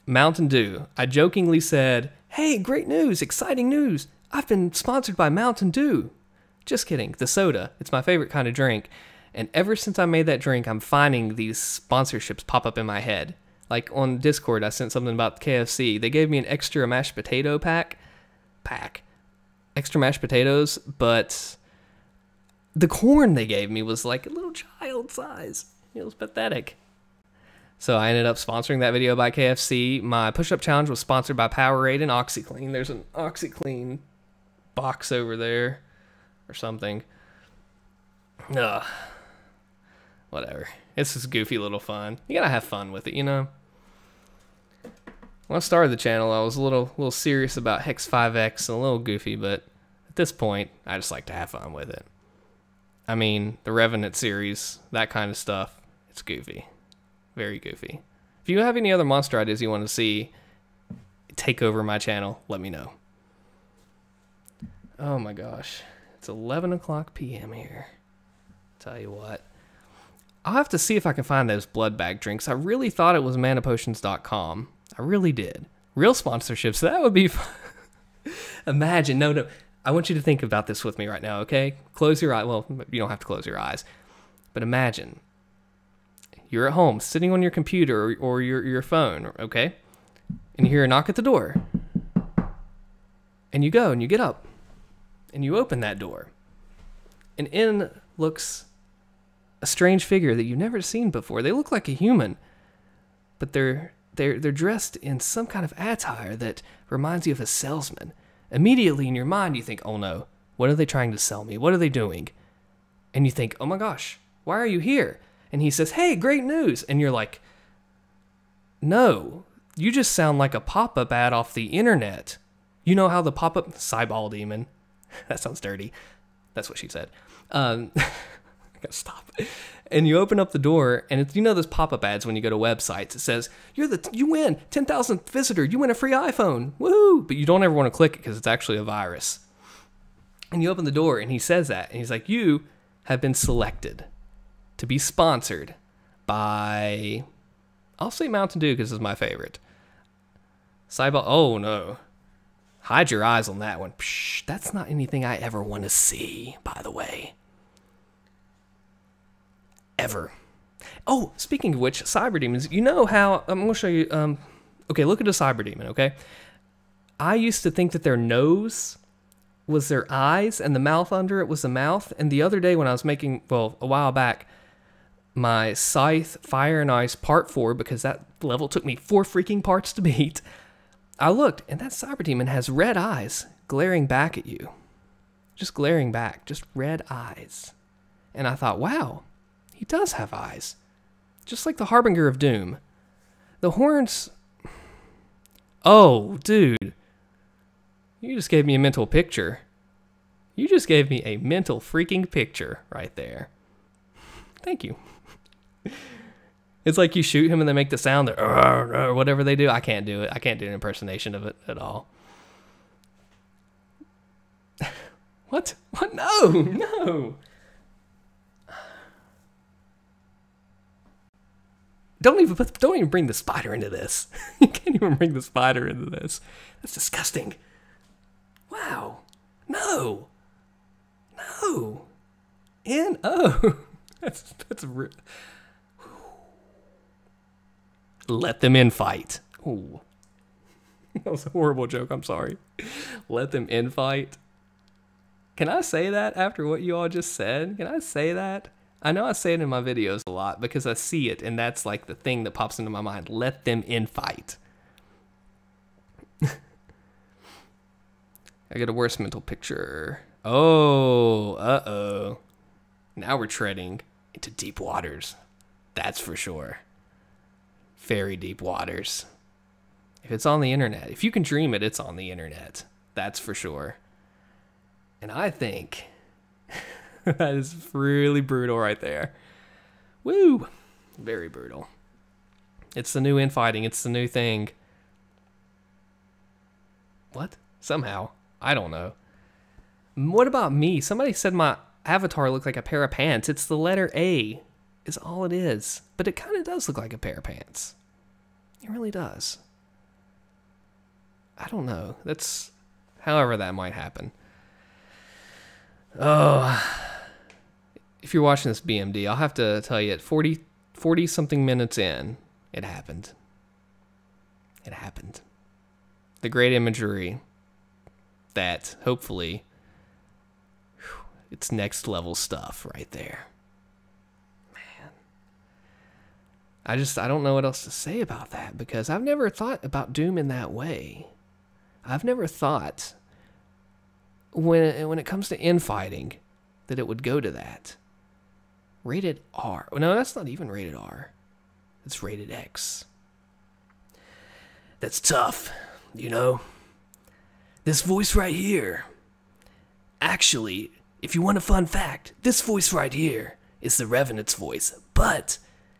Mountain Dew, I jokingly said, hey, great news, exciting news. I've been sponsored by Mountain Dew. Just kidding, the soda. It's my favorite kind of drink. And ever since I made that drink, I'm finding these sponsorships pop up in my head. Like on Discord, I sent something about KFC. They gave me an extra mashed potato pack. Extra mashed potatoes, but the corn they gave me was like a little child size. It was pathetic. So I ended up sponsoring that video by KFC. My push-up challenge was sponsored by Powerade and OxyClean. There's an OxyClean box over there or something. Ugh. Whatever. It's just goofy little fun. You gotta have fun with it, you know? When I started the channel, I was a little serious about Hex 5X and a little goofy, but at this point, I just like to have fun with it. I mean, the Revenant series, that kind of stuff, it's goofy. Very goofy. If you have any other monster ideas you want to see take over my channel, let me know. Oh my gosh. It's 11 o'clock p.m. here. Tell you what. I'll have to see if I can find those blood bag drinks. I really thought it was manapotions.com. I really did. Real sponsorships, that would be fun. Imagine, no. I want you to think about this with me right now, okay? Close your eyes. Well, you don't have to close your eyes. But imagine you're at home, sitting on your computer or your phone, okay? And you hear a knock at the door. And you go and you get up. And you open that door. And in looks a strange figure that you've never seen before. They look like a human. But they're dressed in some kind of attire that reminds you of a salesman. Immediately in your mind you think, oh no, what are they trying to sell me? What are they doing? And you think, oh my gosh, why are you here? And he says, hey, great news. And you're like, no, you just sound like a pop-up ad off the internet. You know how the pop-up, Cyball Demon. That sounds dirty. That's what she said. gotta stop. And you open up the door, and it's, you know those pop-up ads when you go to websites. It says, you win 10,000th visitor. You win a free iPhone. Woohoo! But you don't ever want to click it because it's actually a virus. And you open the door, and he says that. And he's like, you have been selected to be sponsored by, I'll say Mountain Dew because it's my favorite. Cyball. Oh, no. Hide your eyes on that one. Psh, that's not anything I ever want to see, by the way. Ever. Oh, speaking of which, cyber demons, you know how, I'm going to show you, okay, look at a cyber demon, okay? I used to think that their nose was their eyes and the mouth under it was the mouth. And the other day when I was making, well, a while back, my Scythe Fire and Ice Part 4, because that level took me 4 freaking parts to beat, I looked, and that cyber demon has red eyes glaring back at you. Just glaring back, just red eyes. And I thought, wow, he does have eyes. Just like the Harbinger of Doom. The horns... Oh, dude. You just gave me a mental picture. You just gave me a mental freaking picture right there. Thank you. It's like you shoot him and they make the sound that, or whatever they do. I can't do it. I can't do an impersonation of it at all. What? What? No, no. Don't even bring the spider into this. You can't even bring the spider into this. That's disgusting. Wow. No. No. N-O. That's let them in fight. Ooh. That was a horrible joke. I'm sorry. Let them in fight. Can I say that after what you all just said? Can I say that? I know I say it in my videos a lot because I see it and that's like the thing that pops into my mind. Let them in fight. I get a worse mental picture. Oh, uh-oh. Now we're treading into deep waters. That's for sure. Very deep waters. If it's on the internet, if you can dream it, it's on the internet. That's for sure. And I think that is really brutal right there. Woo! Very brutal. It's the new infighting. It's the new thing. What? Somehow. I don't know. What about me? Somebody said my avatar looked like a pair of pants. It's the letter A. Is all it is. But it kind of does look like a pair of pants. It really does. I don't know. That's however that might happen. Oh. If you're watching this BMD, I'll have to tell you at 40 something minutes in, it happened. It happened. The great imagery that hopefully it's next level stuff right there. I don't know what else to say about that because I've never thought about Doom in that way. I've never thought when it comes to infighting that it would go to that. Rated R. No, that's not even rated R. It's rated X. That's tough, you know? This voice right here. Actually, if you want a fun fact, this voice right here is the Revenant's voice, but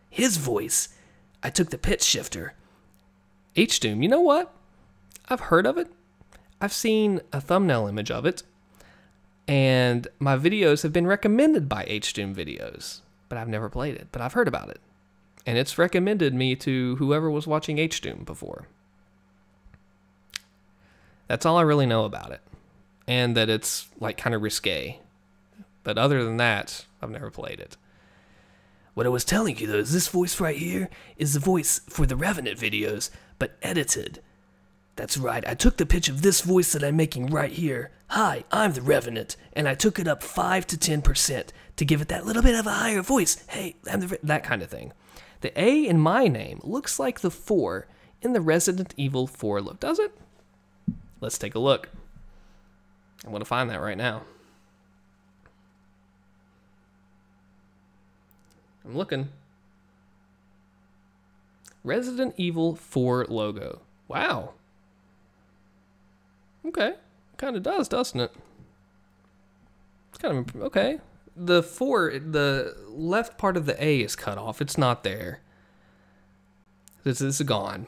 his voice, I took the pitch shifter. H-Doom, you know what? I've heard of it. I've seen a thumbnail image of it. And my videos have been recommended by H-Doom videos. But I've never played it. But I've heard about it. And it's recommended me to whoever was watching H-Doom before. That's all I really know about it. And that it's like kind of risque. But other than that, I've never played it. What I was telling you, though, is this voice right here is the voice for the Revenant videos, but edited. That's right, I took the pitch of this voice that I'm making right here. Hi, I'm the Revenant, and I took it up 5 to 10% to give it that little bit of a higher voice. Hey, I'm that kind of thing. The A in my name looks like the 4 in the Resident Evil 4 look, does it? Let's take a look. I want to find that right now. I'm looking. Resident Evil 4 logo. Wow. Okay. Kind of does, doesn't it? It's kind of, okay. the left part of the A is cut off. It's not there. This is gone.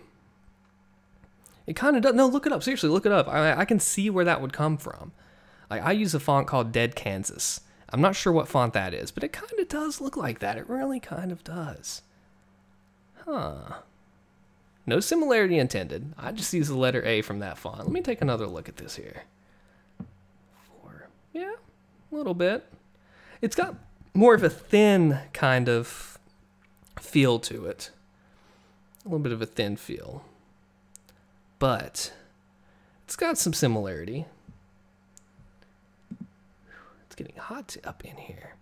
It kind of does. No, look it up. Seriously, look it up. I can see where that would come from. Like, I use a font called Dead Kansas. I'm not sure what font that is, but it kind of does look like that. It really kind of does. Huh. No similarity intended. I just use the letter A from that font. Let me take another look at this here. 4. Yeah, a little bit. It's got more of a thin kind of feel to it. A little bit of a thin feel. But it's got some similarity. It's getting hot up in here.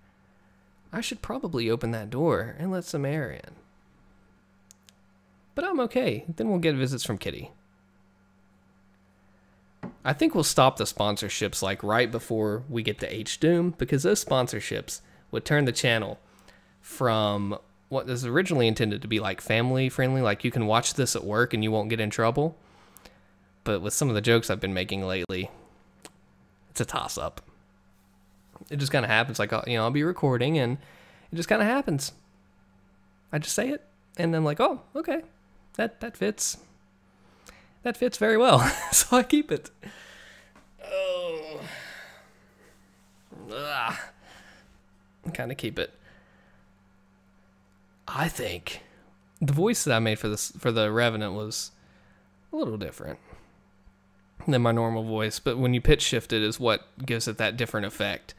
I should probably open that door and let some air in. But I'm okay. Then we'll get visits from Kitty. I think we'll stop the sponsorships like right before we get to H-Doom, because those sponsorships would turn the channel from what was originally intended to be like family friendly, like you can watch this at work and you won't get in trouble. But with some of the jokes I've been making lately, it's a toss-up. It just kind of happens. Like, I'll be recording and it just kind of happens. I just say it and then like, oh, okay, that fits. That fits very well. So I keep it. Oh. Ugh. I kind of keep it. I think the voice that I made for the Revenant was a little different than my normal voice, but when you pitch shift it is what gives it that different effect.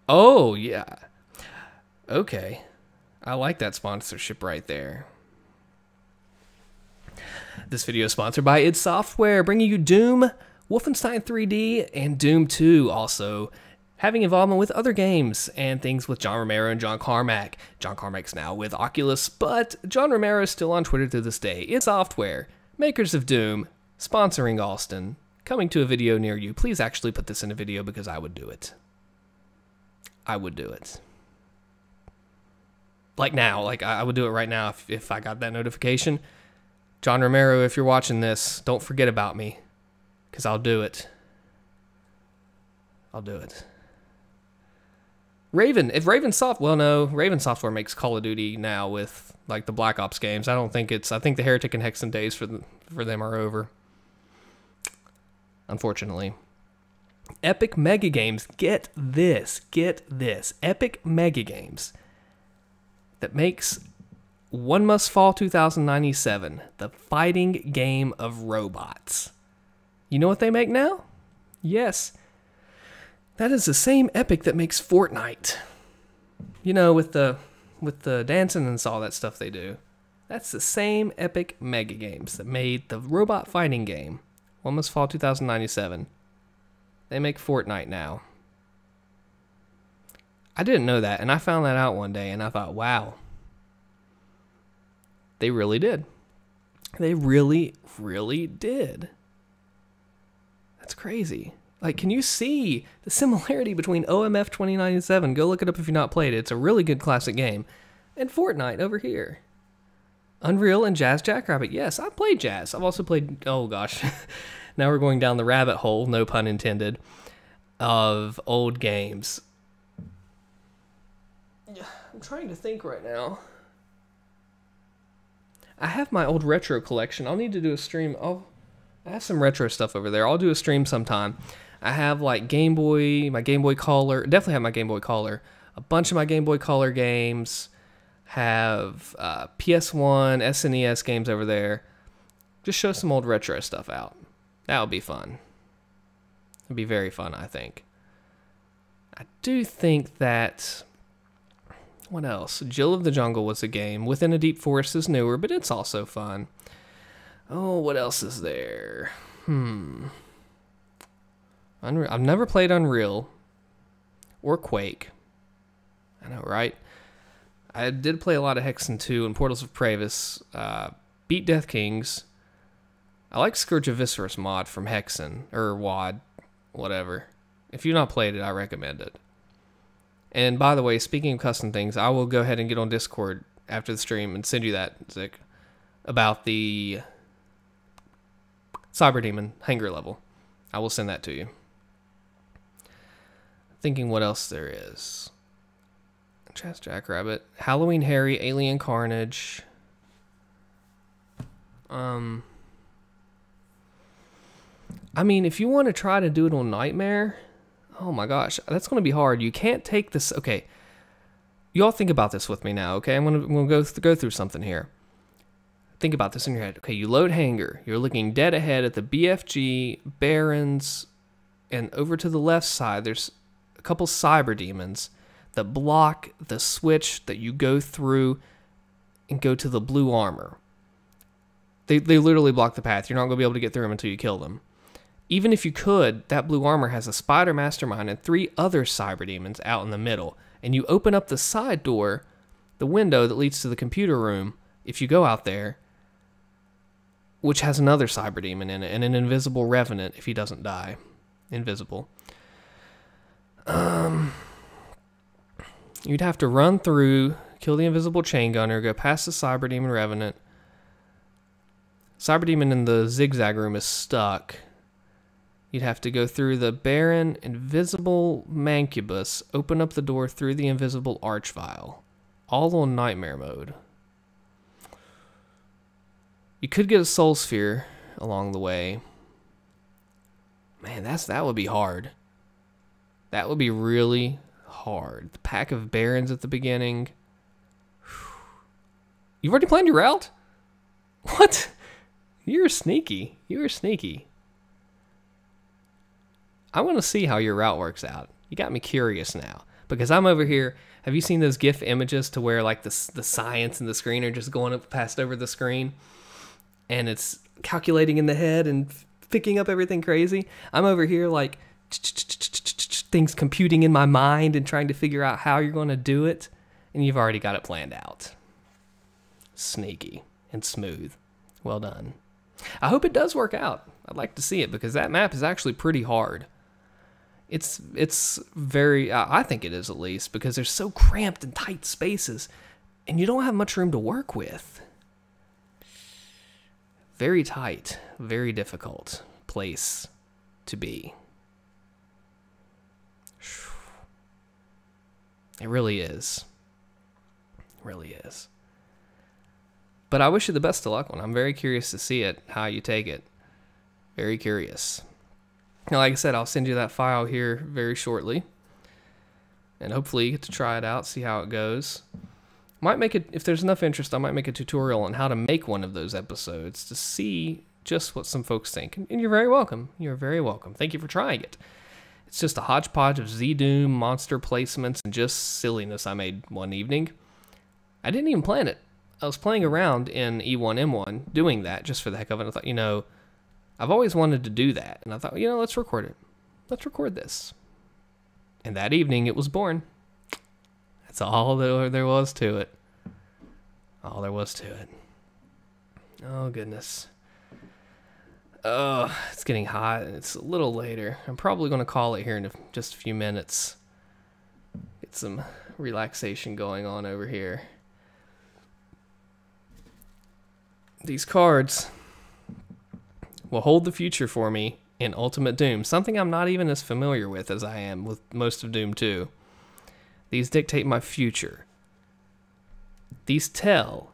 Oh, yeah. Okay. I like that sponsorship right there. This video is sponsored by id Software, bringing you Doom, Wolfenstein 3D, and Doom 2 also. Having involvement with other games and things with John Romero and John Carmack. John Carmack's now with Oculus, but John Romero is still on Twitter to this day. id Software, makers of Doom, sponsoring Allstin, coming to a video near you. Please actually put this in a video because I would do it. I would do it. Like now, like I would do it right now if I got that notification. John Romero, if you're watching this, don't forget about me, because I'll do it. I'll do it. Raven Software makes Call of Duty now with like the Black Ops games. I think the Heretic and Hexen days for them are over. Unfortunately. Epic Mega Games, get this. Epic Mega Games that makes One Must Fall 2097, the fighting game of robots. You know what they make now? Yes. That is the same Epic that makes Fortnite. You know, with the dancing and all that stuff they do. That's the same Epic Mega Games that made the robot fighting game, One Must Fall 2097. They make Fortnite now. I didn't know that, and I found that out one day, and I thought, wow. They really did. They really, really did. That's crazy. Like, can you see the similarity between OMF 2097? Go look it up if you've not played it. It's a really good classic game. And Fortnite over here. Unreal and Jazz Jackrabbit. Yes, I played Jazz. I've also played, oh gosh. Now we're going down the rabbit hole, no pun intended, of old games. I'm trying to think right now. I have my old retro collection. I'll need to do a stream. I have some retro stuff over there. I'll do a stream sometime. I have like Game Boy, my Game Boy Color. Definitely have my Game Boy Color. A bunch of my Game Boy Color games. Have PS1, SNES games over there. Just show some old retro stuff out. That would be fun. It'd be very fun, I think. I do think that... What else? Jill of the Jungle was a game. Within a Deep Forest is newer, but it's also fun. Oh, what else is there? I've never played Unreal or Quake. I know, right? I did play a lot of Hexen 2 and Portals of Pravis. Beat Death Kings. I like Scourge of Viscerus mod from Hexen, or WAD, whatever. If you've not played it, I recommend it. And by the way, speaking of custom things, I will go ahead and get on Discord after the stream and send you that, Zick, about the Cyber Demon Hanger level. I will send that to you. I Thinking what else there is. Chess Jackrabbit. Halloween Harry, Alien Carnage. I mean, if you want to try to do it on Nightmare, oh my gosh, that's going to be hard. You can't take this. Okay, you all think about this with me now. Okay, I'm gonna go through something here. Think about this in your head. Okay, you load Hanger. You're looking dead ahead at the BFG, Barons, and over to the left side, there's a couple cyber demons that block the switch that you go through and go to the blue armor. They literally block the path. You're not going to be able to get through them until you kill them. Even if you could, that blue armor has a spider mastermind and 3 other cyber demons out in the middle. And you open up the side door, the window that leads to the computer room, if you go out there, which has another cyber demon in it, and an invisible revenant if he doesn't die. Invisible. You'd have to run through, kill the invisible chain gunner, go past the cyber demon revenant. Cyber demon in the zigzag room is stuck. You'd have to go through the Baron, invisible Mancubus, open up the door through the invisible Archvile. All on Nightmare mode. You could get a Soul Sphere along the way. Man, that would be hard. That would be really hard. The pack of Barons at the beginning. You've already planned your route? What? You're sneaky. You're sneaky. I want to see how your route works out. You got me curious now. Because I'm over here. Have you seen those GIF images to where like the science and the screen are just going up past over the screen? And it's calculating in the head and picking up everything crazy. I'm over here like things computing in my mind and trying to figure out how you're going to do it. And you've already got it planned out. Sneaky and smooth. Well done. I hope it does work out. I'd like to see it because that map is actually pretty hard. It's very, I think it is at least, because there's so cramped and tight spaces and you don't have much room to work with. Very tight, very difficult place to be. It really is. It really is. But I wish you the best of luck on it. I'm very curious to see it, how you take it. Very curious. Now, like I said, I'll send you that file here very shortly. And hopefully you get to try it out, see how it goes. Might make it, if there's enough interest, I might make a tutorial on how to make one of those episodes to see just what some folks think. And you're very welcome. You're very welcome. Thank you for trying it. It's just a hodgepodge of Z-Doom, monster placements, and just silliness I made one evening. I didn't even plan it. I was playing around in E1M1 doing that just for the heck of it. I thought, you know, I've always wanted to do that. And I thought, you know, let's record it. Let's record this. And that evening it was born. That's all there was to it. All there was to it. Oh, goodness. Oh, it's getting hot and it's a little later. I'm probably going to call it here in just a few minutes. Get some relaxation going on over here. These cards will hold the future for me in Ultimate Doom, something I'm not even as familiar with as I am with most of Doom 2. These dictate my future. These tell,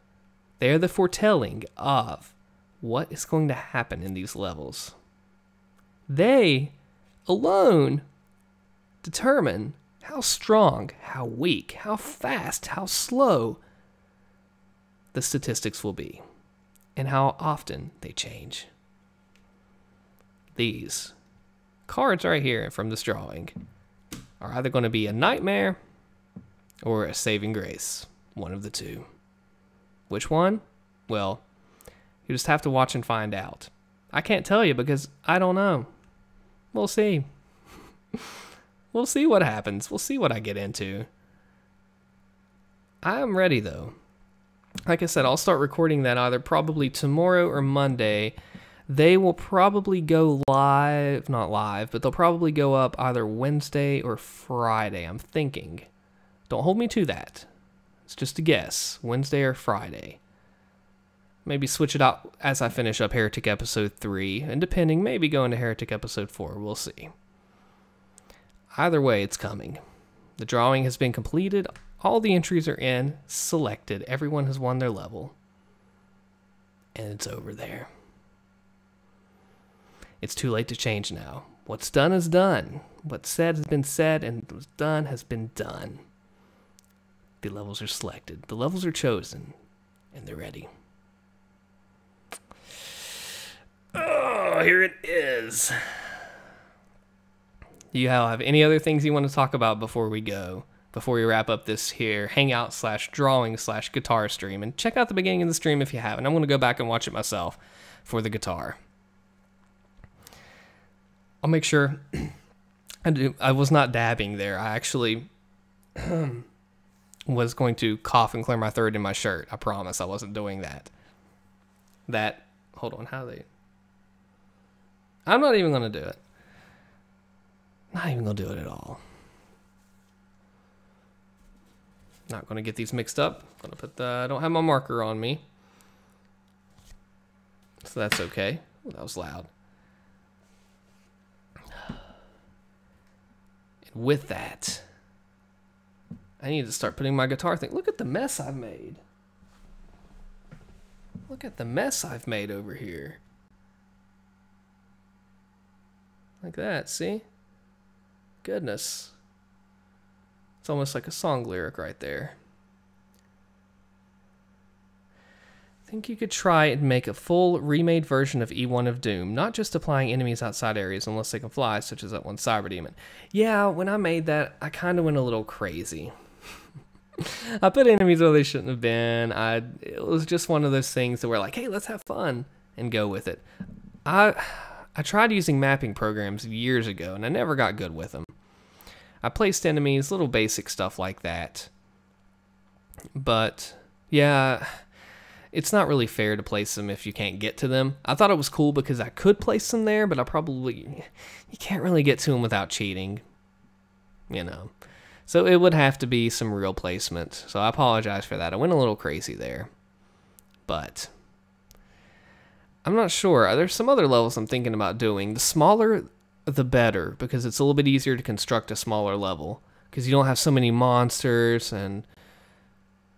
they are the foretelling of what is going to happen in these levels. They alone determine how strong, how weak, how fast, how slow the statistics will be, and how often they change. These cards right here from this drawing are either going to be a nightmare or a saving grace. One of the two. Which one? Well, you just have to watch and find out. I can't tell you because I don't know. We'll see. We'll see what happens. We'll see what I get into. I am ready though. Like I said, I'll start recording that either probably tomorrow or Monday. They will probably go live, not live, but they'll probably go up either Wednesday or Friday, I'm thinking. Don't hold me to that. It's just a guess. Wednesday or Friday. Maybe switch it out as I finish up Heretic Episode 3, and depending, maybe go into Heretic Episode 4. We'll see. Either way, it's coming. The drawing has been completed. All the entries are in, selected. Everyone has won their level. And it's over there. It's too late to change now. What's done is done. What's said has been said, and what's done has been done. The levels are selected. The levels are chosen, and they're ready. Oh, here it is. Do you have any other things you want to talk about before we go? Before we wrap up this here Hangout/drawing/guitar stream? And check out the beginning of the stream if you haven't. I'm going to go back and watch it myself for the guitar. I'll make sure. I was not dabbing there. I actually was going to cough and clear my throat in my shirt. I promise I wasn't doing that. Hold on, I'm not even going to do it. Not even going to do it at all. Not going to get these mixed up. Going to put I don't have my marker on me. So that's okay. Ooh, that was loud. And with that, I need to start putting my guitar thing. Look at the mess I've made. Look at the mess I've made over here. Like that, see? Goodness. It's almost like a song lyric right there. I think you could try and make a full remade version of E1 of Doom, not just applying enemies outside areas unless they can fly, such as that one cyber demon. Yeah, when I made that, I kind of went a little crazy. I put enemies where they shouldn't have been. It was just one of those things that were like, hey, let's have fun and go with it. I tried using mapping programs years ago, and I never got good with them. I placed enemies, little basic stuff like that. But, yeah, it's not really fair to place them if you can't get to them. I thought it was cool because I could place them there, but you can't really get to them without cheating, you know. So it would have to be some real placement. So I apologize for that. I went a little crazy there. But I'm not sure. There's some other levels I'm thinking about doing. The smaller, the better, because it's a little bit easier to construct a smaller level. Because you don't have so many monsters, and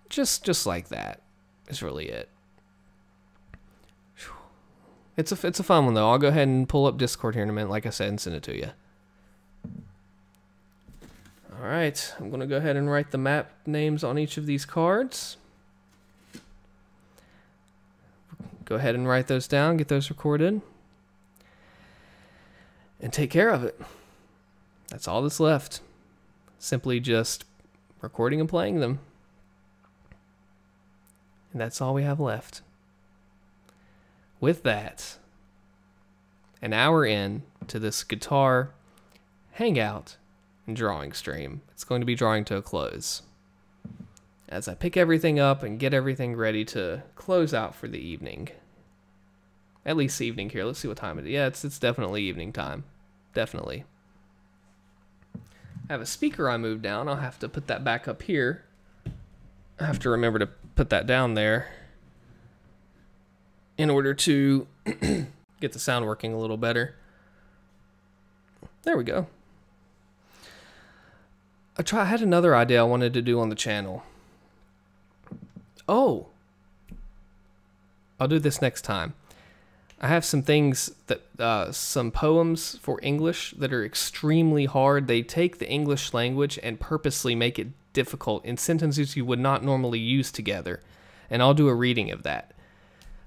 just like that is really it. It's a fun one, though. I'll go ahead and pull up Discord here in a minute, like I said, and send it to you. Alright, I'm going to go ahead and write the map names on each of these cards. Go ahead and write those down, get those recorded, and take care of it. That's all that's left. Simply just recording and playing them. And that's all we have left. With that, an hour in to this guitar hangout and drawing stream. It's going to be drawing to a close as I pick everything up and get everything ready to close out for the evening. At least evening here. Let's see what time it is. Yeah, it's definitely evening time. Definitely. I have a speaker I moved down. I'll have to put that back up here. I have to remember to put that down there in order to get the sound working a little better. There we go. I had another idea I wanted to do on the channel. Oh, I'll do this next time. I have some things that, some poems for English that are extremely hard. They take the English language and purposely make it difficult in sentences you would not normally use together. And I'll do a reading of that.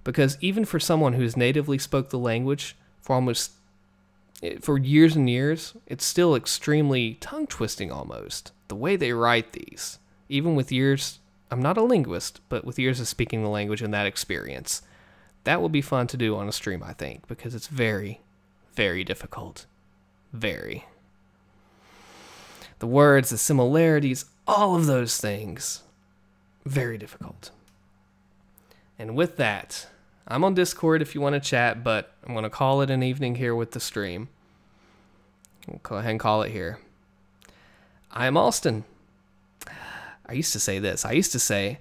Because even for someone who's natively spoke the language for years and years, it's still extremely tongue-twisting almost. The way they write these, even with years, I'm not a linguist, but with years of speaking the language and that experience. That will be fun to do on a stream, I think, because it's very, very difficult. Very. The words, the similarities, all of those things, very difficult. And with that, I'm on Discord if you want to chat, but I'm going to call it an evening here with the stream. We'll go ahead and call it here. I am Allstin. I used to say this. I used to say,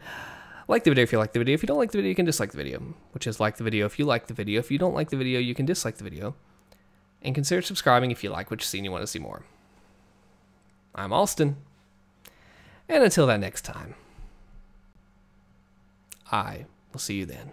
like the video if you like the video. If you don't like the video, you can dislike the video. Which is like the video if you like the video. If you don't like the video, you can dislike the video. And consider subscribing if you like what you see and you want to see more. I'm Allstin. And until that next time, I will see you then.